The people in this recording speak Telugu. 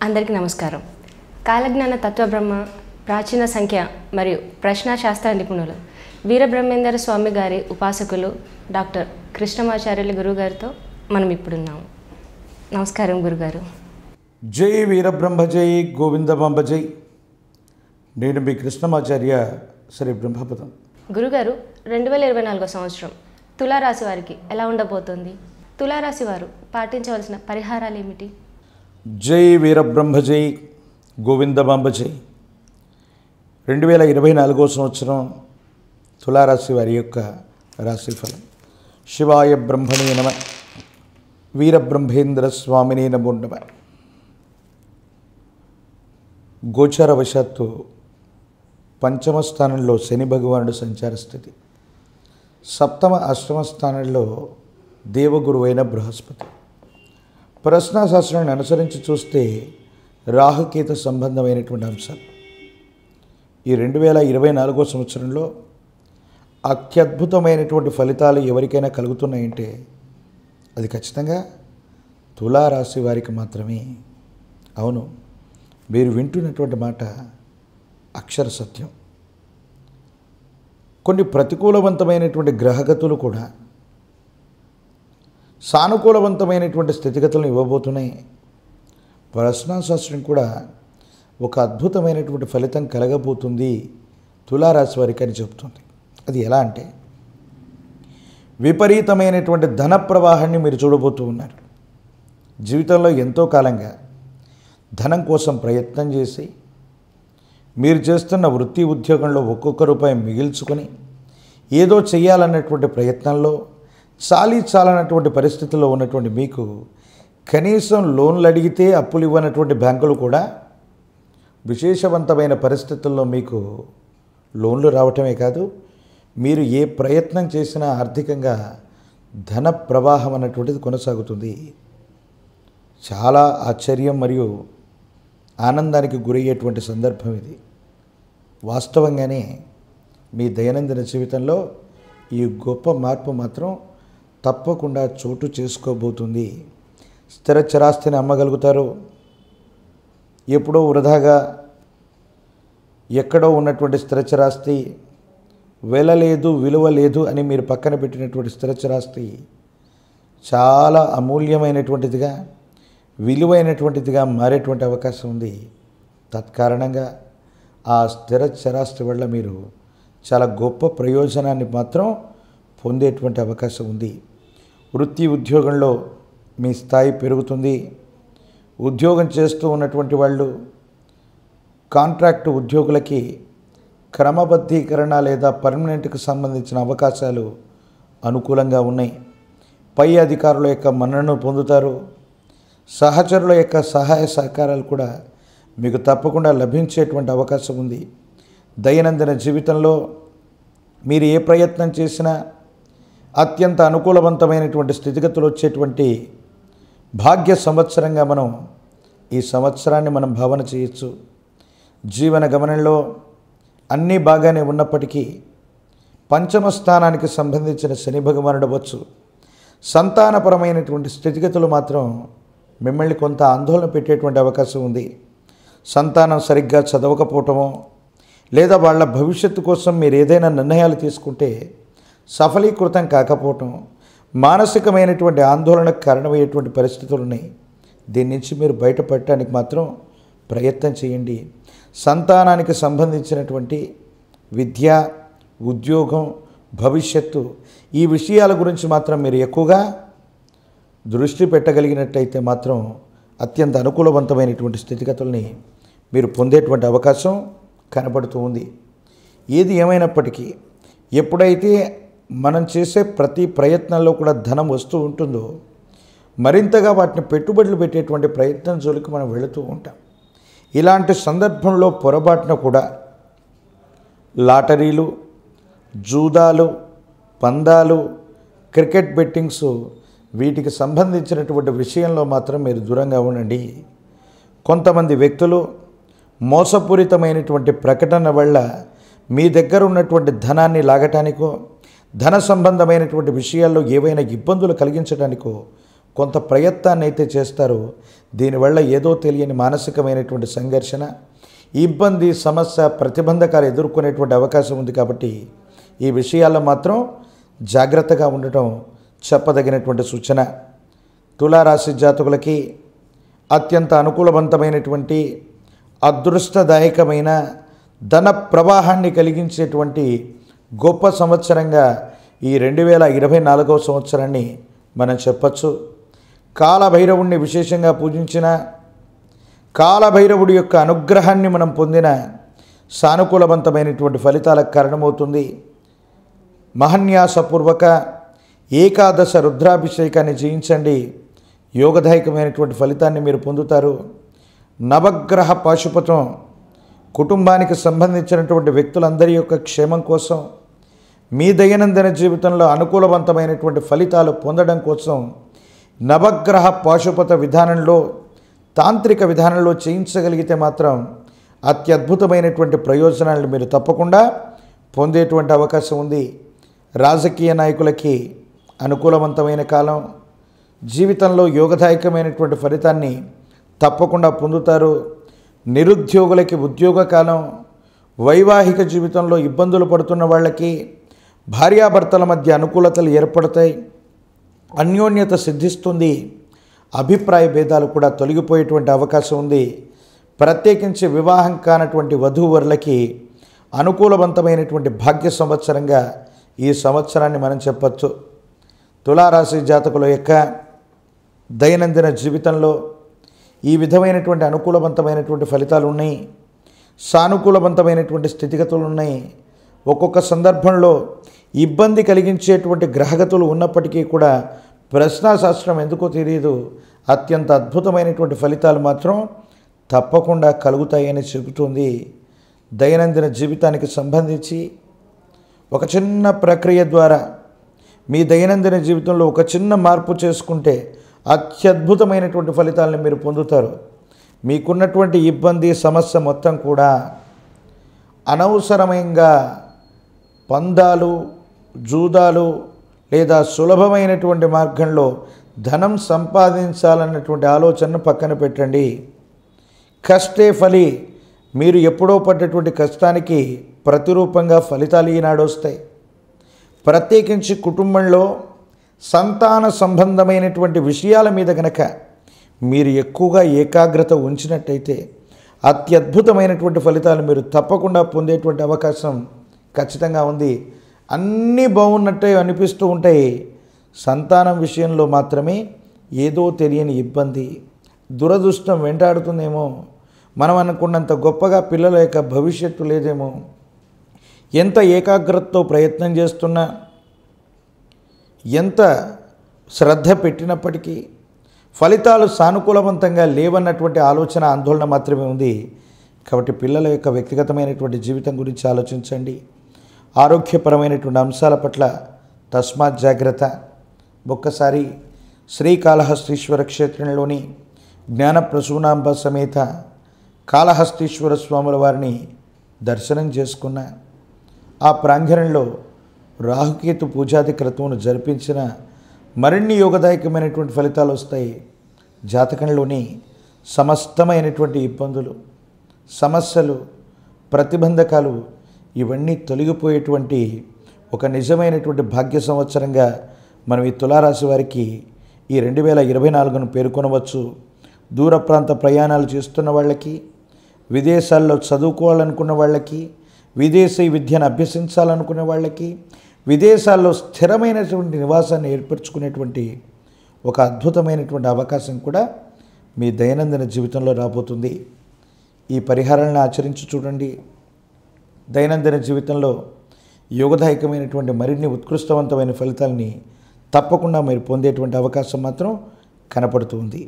అందరికీ నమస్కారం. కాలజ్ఞాన తత్వబ్రహ్మ, ప్రాచీన సంఖ్య మరియు ప్రశ్నాశాస్త్ర నిపుణులు వీరబ్రహ్మేంద్ర స్వామి గారి ఉపాసకులు డాక్టర్ కృష్ణమాచార్యులు గురుగారితో మనం ఇప్పుడున్నాము. నమస్కారం గురుగారు. జై వీరబ్రహ్మ జై గోవిందమాంబ జై. నేను మీ కృష్ణమాచార్య శ్రీ బ్రహ్మపదం. గురుగారు, 2024 సంవత్సరం తులారాశి వారికి ఎలా ఉండబోతోంది? తులారాశి వారు పాటించవలసిన పరిహారాలు ఏమిటి? జై వీరబ్రహ్మ జై గోవిందమాంబ జై. 2024 సంవత్సరం తులారాశి వారి యొక్క రాశిఫలం. శివాయ బ్రహ్మణే నమ, వీరబ్రహ్మేంద్ర స్వామినే నమో నమ. గోచారవశాత్తు పంచమ స్థానంలో శని భగవానుడు సంచార స్థితి, సప్తమ అష్టమ స్థానంలో దేవగురు అయిన బృహస్పతి. ప్రశ్నాశాస్త్రాన్ని అనుసరించి చూస్తే రాహుకేతు సంబంధమైనటువంటి అంశాలు ఈ 2024 సంవత్సరంలో అత్యద్భుతమైనటువంటి ఫలితాలు ఎవరికైనా కలుగుతున్నాయంటే అది ఖచ్చితంగా తులారాశి వారికి మాత్రమే. అవును, మీరు వింటున్నటువంటి మాట అక్షర సత్యం. కొన్ని ప్రతికూలవంతమైనటువంటి గ్రహగతులు కూడా సానుకూలవంతమైనటువంటి స్థితిగతులను ఇవ్వబోతున్నాయి. ప్రశ్నాశాస్త్రం కూడా ఒక అద్భుతమైనటువంటి ఫలితం కలగబోతుంది తులారాశి వారికి అని చెబుతుంది. అది ఎలా అంటే, విపరీతమైనటువంటి ధన ప్రవాహాన్ని మీరు చూడబోతూ ఉన్నారు. జీవితంలో ఎంతో కాలంగా ధనం కోసం ప్రయత్నం చేసి మీరు చేస్తున్న వృత్తి ఉద్యోగంలో ఒక్కొక్క రూపాయి మిగిల్చుకొని ఏదో చేయాలన్నటువంటి ప్రయత్నంలో చాలనటువంటి పరిస్థితుల్లో ఉన్నటువంటి మీకు కనీసం లోన్లు అడిగితే అప్పులు ఇవ్వనటువంటి బ్యాంకులు కూడా విశేషవంతమైన పరిస్థితుల్లో మీకు లోన్లు రావటమే కాదు, మీరు ఏ ప్రయత్నం చేసినా ఆర్థికంగా ధన ప్రవాహం అన్నటువంటిది కొనసాగుతుంది. చాలా ఆశ్చర్యం మరియు ఆనందానికి గురయ్యేటువంటి సందర్భం ఇది. వాస్తవంగానే మీ దైనందిన జీవితంలో ఈ గొప్ప మార్పు మాత్రం తప్పకుండా చోటు చేసుకోబోతుంది. స్థిర చరాస్తిని అమ్మగలుగుతారు. ఎప్పుడో వృధాగా ఎక్కడో ఉన్నటువంటి స్థిర చరాస్తి, వెలలేదు విలువ లేదు అని మీరు పక్కన పెట్టినటువంటి స్థిర చరాస్తి చాలా అమూల్యమైనటువంటిదిగా, విలువైనటువంటిదిగా మారేటువంటి అవకాశం ఉంది. తత్కారణంగా ఆ స్థిర చరాస్తి వల్ల మీరు చాలా గొప్ప ప్రయోజనాన్ని మాత్రం పొందేటువంటి అవకాశం ఉంది. వృత్తి ఉద్యోగంలో మీ స్థాయి పెరుగుతుంది. ఉద్యోగం చేస్తూ ఉన్నటువంటి వాళ్ళు కాంట్రాక్టు ఉద్యోగులకి క్రమబద్ధీకరణ లేదా పర్మనెంట్కి సంబంధించిన అవకాశాలు అనుకూలంగా ఉన్నాయి. పై అధికారుల యొక్క మన్ననను పొందుతారు. సహచరుల యొక్క సహాయ సహకారాలు కూడా మీకు తప్పకుండా లభించేటువంటి అవకాశం ఉంది. దైనందిన జీవితంలో మీరు ఏ ప్రయత్నం చేసినా అత్యంత అనుకూలవంతమైనటువంటి స్థితిగతులు వచ్చేటువంటి భాగ్య సంవత్సరంగా మనం ఈ సంవత్సరాన్ని మనం భావన చేయొచ్చు. జీవన గమనంలో అన్నీ బాగానే ఉన్నప్పటికీ పంచమ స్థానానికి సంబంధించిన శని భగవానుడు అవ్వచ్చు, సంతానపరమైనటువంటి స్థితిగతులు మాత్రం మిమ్మల్ని కొంత ఆందోళన పెట్టేటువంటి అవకాశం ఉంది. సంతానం సరిగ్గా చదవకపోవటమో లేదా వాళ్ళ భవిష్యత్తు కోసం మీరు ఏదైనా నిర్ణయాలు తీసుకుంటే సఫలీకృతం కాకపోవటం మానసికమైనటువంటి ఆందోళనకు కారణమయ్యేటువంటి పరిస్థితులు ఉన్నాయి. దీని నుంచి మీరు బయటపడటానికి మాత్రం ప్రయత్నం చేయండి. సంతానానికి సంబంధించినటువంటి విద్య, ఉద్యోగం, భవిష్యత్తు ఈ విషయాల గురించి మాత్రం మీరు ఎక్కువగా దృష్టి పెట్టగలిగినట్టయితే మాత్రం అత్యంత అనుకూలవంతమైనటువంటి స్థితిగతుల్ని మీరు పొందేటువంటి అవకాశం కనబడుతూ ఉంది. ఏది ఏమైనప్పటికీ ఎప్పుడైతే మనం చేసే ప్రతి ప్రయత్నంలో కూడా ధనం వస్తూ ఉంటుందో మరింతగా వాటిని పెట్టుబడులు పెట్టేటువంటి ప్రయత్నం జోలికి మనం వెళుతూ ఉంటాం. ఇలాంటి సందర్భంలో పొరపాటున కూడా లాటరీలు, జూదాలు, పందాలు, క్రికెట్ బెట్టింగ్స్ వీటికి సంబంధించినటువంటి విషయంలో మాత్రం మీరు దూరంగా ఉండండి. కొంతమంది వ్యక్తులు మోసపూరితమైనటువంటి ప్రకటన వల్ల మీ దగ్గర ఉన్నటువంటి ధనాన్ని లాగటానికో ధన సంబంధమైనటువంటి విషయాల్లో ఏవైనా ఇబ్బందులు కలిగించడానికో కొంత ప్రయత్నాన్ని అయితే చేస్తారు. దీనివల్ల ఏదో తెలియని మానసికమైనటువంటి సంఘర్షణ, ఇబ్బంది, సమస్య, ప్రతిబంధకాలు ఎదుర్కొనేటువంటి అవకాశం ఉంది. కాబట్టి ఈ విషయాల్లో మాత్రం జాగ్రత్తగా ఉండటం చెప్పదగినటువంటి సూచన. తులారాశి జాతకులకి అత్యంత అనుకూలవంతమైనటువంటి అదృష్టదాయకమైన ధన ప్రవాహాన్ని కలిగించేటువంటి గొప్ప సంవత్సరంగా ఈ 2024వ సంవత్సరాన్ని మనం చెప్పచ్చు. కాలభైరవుణ్ణి విశేషంగా పూజించిన, కాలభైరవుడి యొక్క అనుగ్రహాన్ని మనం పొందిన సానుకూలవంతమైనటువంటి ఫలితాలకు కారణమవుతుంది. మహన్యాసపూర్వక ఏకాదశ రుద్రాభిషేకాన్ని చేయించండి, యోగదాయకమైనటువంటి ఫలితాన్ని మీరు పొందుతారు. నవగ్రహ పాశుపతం కుటుంబానికి సంబంధించినటువంటి వ్యక్తులందరి యొక్క క్షేమం కోసం, మీ దైనందిన జీవితంలో అనుకూలవంతమైనటువంటి ఫలితాలు పొందడం కోసం నవగ్రహ పాశుపత విధానంలో, తాంత్రిక విధానంలో చేయించగలిగితే మాత్రం అత్యద్భుతమైనటువంటి ప్రయోజనాలను మీరు తప్పకుండా పొందేటువంటి అవకాశం ఉంది. రాజకీయ నాయకులకి అనుకూలవంతమైన కాలం, జీవితంలో యోగదాయకమైనటువంటి ఫలితాన్ని తప్పకుండా పొందుతారు. నిరుద్యోగులకి ఉద్యోగ కాలం, వైవాహిక జీవితంలో ఇబ్బందులు పడుతున్న వాళ్ళకి భార్యాభర్తల మధ్య అనుకూలతలు ఏర్పడతాయి, అన్యోన్యత సిద్ధిస్తుంది, అభిప్రాయ భేదాలు కూడా తొలగిపోయేటువంటి అవకాశం ఉంది. ప్రత్యేకించి వివాహం కానటువంటి వధూవరులకి అనుకూలవంతమైనటువంటి భాగ్య సంవత్సరంగా ఈ సంవత్సరాన్ని మనం చెప్పచ్చు. తులారాశి జాతకుల యొక్క దైనందిన జీవితంలో ఈ విధమైనటువంటి అనుకూలవంతమైనటువంటి ఫలితాలు ఉన్నాయి, సానుకూలవంతమైనటువంటి స్థితిగతులు ఉన్నాయి. ఒక్కొక్క సందర్భంలో ఇబ్బంది కలిగించేటువంటి గ్రహగతులు ఉన్నప్పటికీ కూడా ప్రశ్నాశాస్త్రం ఎందుకో తెలియదు, అత్యంత అద్భుతమైనటువంటి ఫలితాలు మాత్రం తప్పకుండా కలుగుతాయని చెబుతుంది. దైనందిన జీవితానికి సంబంధించి ఒక చిన్న ప్రక్రియ ద్వారా మీ దైనందిన జీవితంలో ఒక చిన్న మార్పు చేసుకుంటే అత్యద్భుతమైనటువంటి ఫలితాలను మీరు పొందుతారు. మీకున్నటువంటి ఇబ్బంది, సమస్య మొత్తం కూడా అనవసరమైనగా పందాలు, జూదాలు లేదా సులభమైనటువంటి మార్గంలో ధనం సంపాదించాలన్నటువంటి ఆలోచనను పక్కన పెట్టండి. కష్టే ఫలి, మీరు ఎప్పుడో పడ్డటువంటి కష్టానికి ప్రతిరూపంగా ఫలితాలు ఈనాడు వస్తాయి. ప్రత్యేకించి కుటుంబంలో సంతాన సంబంధమైనటువంటి విషయాల మీద గనక మీరు ఎక్కువగా ఏకాగ్రత ఉంచినట్టయితే అత్యద్భుతమైనటువంటి ఫలితాలు మీరు తప్పకుండా పొందేటువంటి అవకాశం ఖచ్చితంగా ఉంది. అన్నీ బాగున్నట్టే అనిపిస్తూ ఉంటాయి, సంతానం విషయంలో మాత్రమే ఏదో తెలియని ఇబ్బంది, దురదృష్టం వెంటాడుతుందేమో, మనం అనుకున్నంత గొప్పగా పిల్లల యొక్క భవిష్యత్తు లేదేమో, ఎంత ఏకాగ్రతతో ప్రయత్నం చేస్తున్నా, ఎంత శ్రద్ధ పెట్టినప్పటికీ ఫలితాలు సానుకూలవంతంగా లేవన్నటువంటి ఆలోచన, ఆందోళన మాత్రమే ఉంది. కాబట్టి పిల్లల యొక్క వ్యక్తిగతమైనటువంటి జీవితం గురించి ఆలోచించండి. ఆరోగ్యపరమైనటువంటి అంశాల పట్ల తస్మాత్ జాగ్రత్త. ఒక్కసారి శ్రీకాళహస్తీశ్వర క్షేత్రంలోని జ్ఞానప్రసూనాంబ సమేత కాళహస్తీశ్వర స్వాముల వారిని దర్శనం చేసుకున్న, ఆ ప్రాంగణంలో రాహుకేతు పూజాది క్రతువును జరిపించిన మరిన్ని యోగదాయకమైనటువంటి ఫలితాలు వస్తాయి. జాతకంలోని సమస్తమైనటువంటి ఇబ్బందులు, సమస్యలు, ప్రతిబంధకాలు ఇవన్నీ తొలగిపోయేటువంటి ఒక నిజమైనటువంటి భాగ్య సంవత్సరంగా మనం ఈ తులారాశి వారికి ఈ 2024ను పేర్కొనవచ్చు. దూర ప్రాంత ప్రయాణాలు చేస్తున్న వాళ్ళకి, విదేశాల్లో చదువుకోవాలనుకున్న వాళ్ళకి, విదేశీ విద్యను అభ్యసించాలనుకునే వాళ్ళకి, విదేశాల్లో స్థిరమైనటువంటి నివాసాన్ని ఏర్పరచుకునేటువంటి ఒక అద్భుతమైనటువంటి అవకాశం కూడా మీ దైనందిన జీవితంలో రాబోతుంది. ఈ పరిహారాలను ఆచరించి చూడండి. దైనందిన జీవితంలో యోగదాయకమైనటువంటి మరిన్ని ఉత్కృష్టవంతమైన ఫలితాలని తప్పకుండా మీరు పొందేటువంటి అవకాశం మాత్రం కనపడుతుంది.